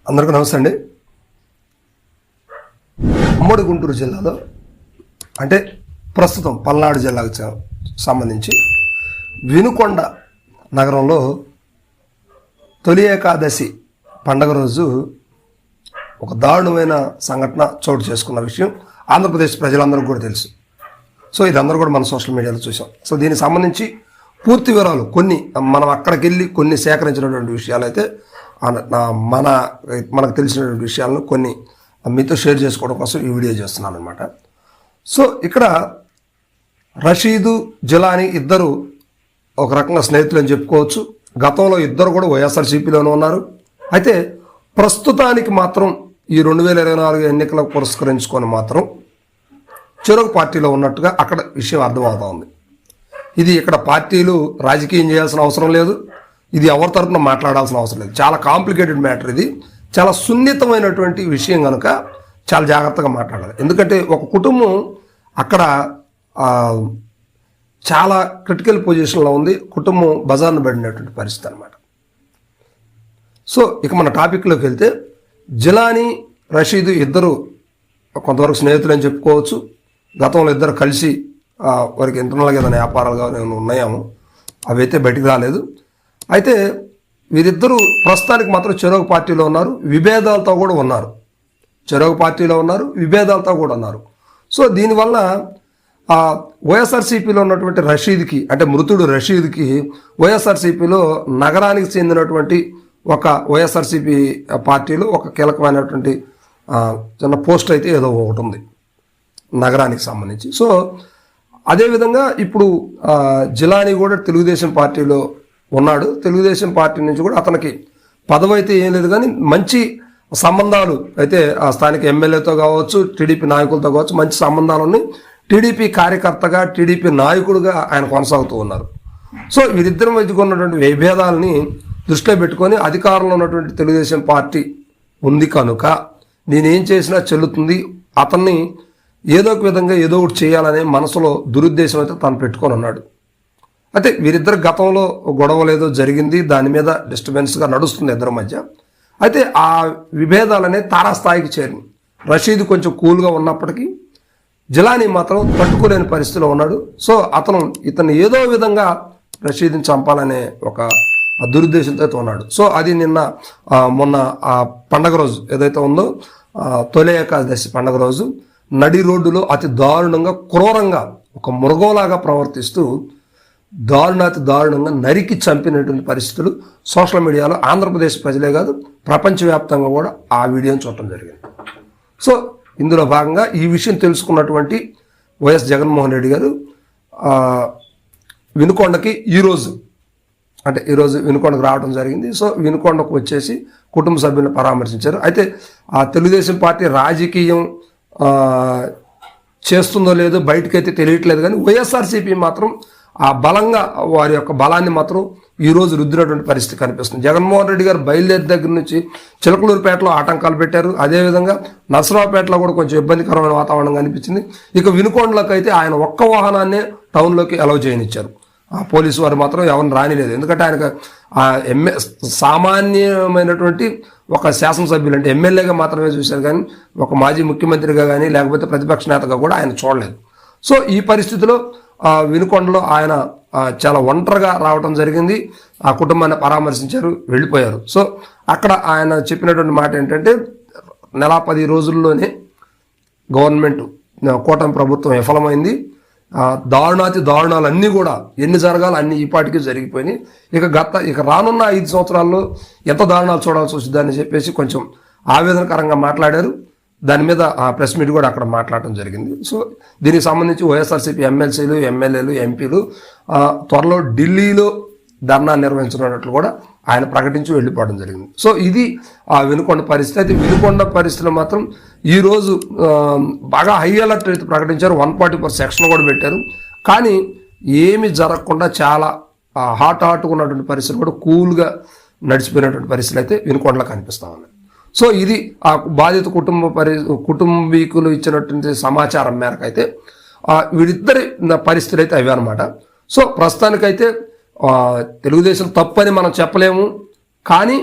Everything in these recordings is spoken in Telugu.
అందరికీ నమస్తే అండి. ఉమ్మడి గుంటూరు జిల్లాలో అంటే ప్రస్తుతం పల్నాడు జిల్లాకు సంబంధించి వినుకొండ నగరంలో తొలి ఏకాదశి పండగ రోజు ఒక దారుణమైన సంఘటన చోటు చేసుకున్న విషయం ఆంధ్రప్రదేశ్ ప్రజలందరికీ కూడా తెలుసు. సో ఇదందరూ కూడా మన సోషల్ మీడియాలో చూసాం. సో దీనికి సంబంధించి పూర్తి వివరాలు కొన్ని మనం అక్కడికి వెళ్ళి కొన్ని సేకరించినటువంటి విషయాలు అయితే మనకు తెలిసినటువంటి విషయాలను కొన్ని మీతో షేర్ చేసుకోవడం కోసం ఈ వీడియో చేస్తున్నాను అనమాట. సో ఇక్కడ రషీదు జిలానీ ఇద్దరు ఒక రకంగా స్నేహితులు అని చెప్పుకోవచ్చు. గతంలో ఇద్దరు కూడా వైఎస్ఆర్సీపీలోనే ఉన్నారు. అయితే ప్రస్తుతానికి మాత్రం ఈ 2024 ఎన్నికలకు పురస్కరించుకొని మాత్రం చెరొక పార్టీలో ఉన్నట్టుగా అక్కడ విషయం అర్థమవుతా ఉంది. ఇది ఇక్కడ పార్టీలు రాజకీయం చేయాల్సిన అవసరం లేదు, ఇది ఎవరి తరపున మాట్లాడాల్సిన అవసరం లేదు. చాలా కాంప్లికేటెడ్ మ్యాటర్, ఇది చాలా సున్నితమైనటువంటి విషయం కనుక చాలా జాగ్రత్తగా మాట్లాడాలి. ఎందుకంటే ఒక కుటుంబం అక్కడ చాలా క్రిటికల్ పొజిషన్లో ఉంది, కుటుంబం బజార్ను పడినటువంటి పరిస్థితి అనమాట. సో ఇక మన టాపిక్లోకి వెళ్తే జిలానీ రషీదు ఇద్దరు కొంతవరకు స్నేహితులు అని చెప్పుకోవచ్చు. గతంలో ఇద్దరు కలిసి వారికి ఇంటర్నల్గా ఏదైనా వ్యాపారాలుగా ఉన్నాయేమో, అవి అయితే బయటికి రాలేదు. అయితే వీరిద్దరూ ప్రస్తుతానికి మాత్రం చెరొక పార్టీలో ఉన్నారు, విభేదాలతో కూడా ఉన్నారు. చెరొక పార్టీలో ఉన్నారు, విభేదాలతో కూడా ఉన్నారు. సో దీనివల్ల వైఎస్ఆర్సీపీలో ఉన్నటువంటి రషీద్కి, అంటే మృతుడు రషీద్కి వైఎస్ఆర్సీపీలో నగరానికి చెందినటువంటి ఒక వైఎస్ఆర్సీపీ పార్టీలో ఒక కీలకమైనటువంటి చిన్న పోస్ట్ అయితే ఏదో ఒకటి ఉంది నగరానికి సంబంధించి. సో అదేవిధంగా ఇప్పుడు జిలానీ కూడా తెలుగుదేశం పార్టీలో ఉన్నాడు. తెలుగుదేశం పార్టీ నుంచి కూడా అతనికి పదవి అయితే ఏం లేదు, కానీ మంచి సంబంధాలు అయితే ఆ స్థానిక ఎమ్మెల్యేతో కావచ్చు, టీడీపీ నాయకులతో కావచ్చు మంచి సంబంధాలు ఉన్నాయి. టీడీపీ కార్యకర్తగా, టీడీపీ నాయకుడుగా ఆయన కొనసాగుతూ ఉన్నారు. సో వీరిద్దరి మధ్య ఉన్నటువంటి విభేదాలని దృష్టిలో పెట్టుకొని అధికారంలో ఉన్నటువంటి తెలుగుదేశం పార్టీ ఉంది కనుక నేనేం చేసినా చెల్లుతుంది, అతన్ని ఏదో ఒక విధంగా ఏదో ఒకటి చేయాలనే మనసులో దురుద్దేశం అయితే తను పెట్టుకొని ఉన్నాడు. అయితే వీరిద్దరు గతంలో గొడవలు ఏదో జరిగింది, దాని మీద డిస్టర్బెన్స్గా నడుస్తుంది ఇద్దరి మధ్య. అయితే ఆ విభేదాలనే తారాస్థాయికి చేరింది. రషీద్ కొంచెం కూల్గా ఉన్నప్పటికీ జిలానీ మాత్రం తట్టుకోలేని పరిస్థితిలో ఉన్నాడు. సో ఇతను ఏదో విధంగా రషీద్ని చంపాలనే ఒక దురుద్దేశంతో అయితే ఉన్నాడు. సో అది మొన్న ఆ పండగ రోజు ఏదైతే ఉందో తొలి ఏకాదశి పండగ రోజు నడి రోడ్డులో అతి దారుణంగా, క్రూరంగా, ఒక మృగంలాగా ప్రవర్తిస్తూ దారుణాతి దారుణంగా నరికి చంపినటువంటి పరిస్థితులు సోషల్ మీడియాలో ఆంధ్రప్రదేశ్ ప్రజలే కాదు ప్రపంచవ్యాప్తంగా కూడా ఆ వీడియోని చూడటం జరిగింది. సో ఇందులో భాగంగా ఈ విషయం తెలుసుకున్నటువంటి వైఎస్ జగన్మోహన్ రెడ్డి గారు వినుకొండకి ఈరోజు వినుకొండకు రావడం జరిగింది. సో వినుకొండకు వచ్చేసి కుటుంబ సభ్యులను పరామర్శించారు. అయితే ఆ తెలుగుదేశం పార్టీ రాజకీయం చేస్తుందో లేదో బయటకైతే తెలియట్లేదు, కానీ వైఎస్ఆర్సీపీ మాత్రం ఆ బలంగా వారి యొక్క బలాన్ని మాత్రం ఈరోజు రుద్దినటువంటి పరిస్థితి కనిపిస్తుంది. జగన్మోహన్ రెడ్డి గారు బయలుదేరి దగ్గర నుంచి చిలకలూరుపేటలో ఆటంకాలు పెట్టారు. అదేవిధంగా నర్సరావుపేటలో కూడా కొంచెం ఇబ్బందికరమైన వాతావరణం కనిపించింది. ఇక వినుకొండలోకి అయితే ఆయన ఒక్క వాహనాన్నే టౌన్లోకి అలౌ చేయనిచ్చారు. ఆ పోలీసు వారు మాత్రం ఎవరిని రానిలేదు. ఎందుకంటే ఆయనకు సామాన్యమైనటువంటి ఒక శాసనసభ్యులు అంటే ఎమ్మెల్యేగా మాత్రమే చూశారు, కానీ ఒక మాజీ ముఖ్యమంత్రిగా కానీ లేకపోతే ప్రతిపక్ష నేతగా కూడా ఆయన చూడలేదు. సో ఈ పరిస్థితిలో వినుకొండలో ఆయన చాలా ఒంటరిగా రావడం జరిగింది. ఆ కుటుంబాన్ని పరామర్శించారు, వెళ్ళిపోయారు. సో అక్కడ ఆయన చెప్పినటువంటి మాట ఏంటంటే, నెల 10 రోజుల్లోనే గవర్నమెంట్ కూటమి ప్రభుత్వం విఫలమైంది, దారుణాతి దారుణాలు అన్నీ కూడా ఎన్ని జరగాలి అన్ని ఈపాటికి జరిగిపోయినాయి, ఇక రానున్న 5 సంవత్సరాల్లో ఎంత దారుణాలు చూడాల్సి వచ్చిందని చెప్పేసి కొంచెం ఆవేదనకరంగా మాట్లాడారు. దాని మీద ఆ ప్రెస్ మీట్ కూడా అక్కడ మాట్లాడటం జరిగింది. సో దీనికి సంబంధించి వైఎస్ఆర్సీపీ ఎమ్మెల్సీలు, ఎమ్మెల్యేలు, ఎంపీలు త్వరలో ఢిల్లీలో ధర్నా నిర్వహించనున్నట్లు కూడా ఆయన ప్రకటించి వెళ్ళిపోవడం జరిగింది. సో ఇది ఆ వినుకొండ పరిస్థితి. అయితే వినుకొండ పరిస్థితులు మాత్రం ఈరోజు బాగా హై అలర్ట్ అయితే ప్రకటించారు. 144 సెక్షన్ కూడా పెట్టారు. కానీ ఏమి జరగకుండా చాలా హాట్గా ఉన్నటువంటి పరిస్థితులు కూడా కూల్గా నడిచిపోయినటువంటి పరిస్థితులు అయితే వినుకొండలో కనిపిస్తూ ఉన్నాయి. సో ఇది ఆ బాధిత కుటుంబీకులు ఇచ్చినటువంటి సమాచారం మేరకు అయితే వీరిద్దరి పరిస్థితులు అయితే అవి అనమాట. సో ప్రస్తుతానికైతే తెలుగుదేశం తప్పని మనం చెప్పలేము, కానీ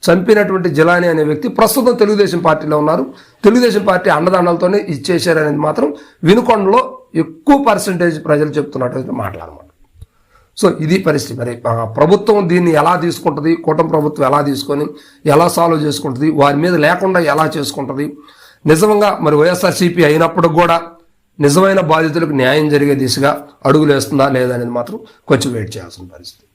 చంపినటువంటి జిలానీ అనే వ్యక్తి ప్రస్తుతం తెలుగుదేశం పార్టీలో ఉన్నారు. తెలుగుదేశం పార్టీ అండదండలతోనే ఇచ్చేశారనేది మాత్రం వినుకొండలో ఎక్కువ పర్సంటేజ్ ప్రజలు చెప్తున్నటువంటి మాట్లాడమాట. సో ఇది పరిస్థితి. మరి ప్రభుత్వం దీన్ని ఎలా తీసుకుంటుంది, కూటమి ప్రభుత్వం ఎలా తీసుకొని ఎలా సాల్వ్ చేసుకుంటుంది, వారి మీద లేకుండా ఎలా చేసుకుంటుంది, నిజంగా మరి వైఎస్ఆర్సీపీ అయినప్పుడు కూడా నిజమైన బాధితులకు న్యాయం జరిగే దిశగా అడుగులు వేస్తుందా లేదా అనేది మాత్రం కొంచెం వెయిట్ చేయాల్సిన పరిస్థితి.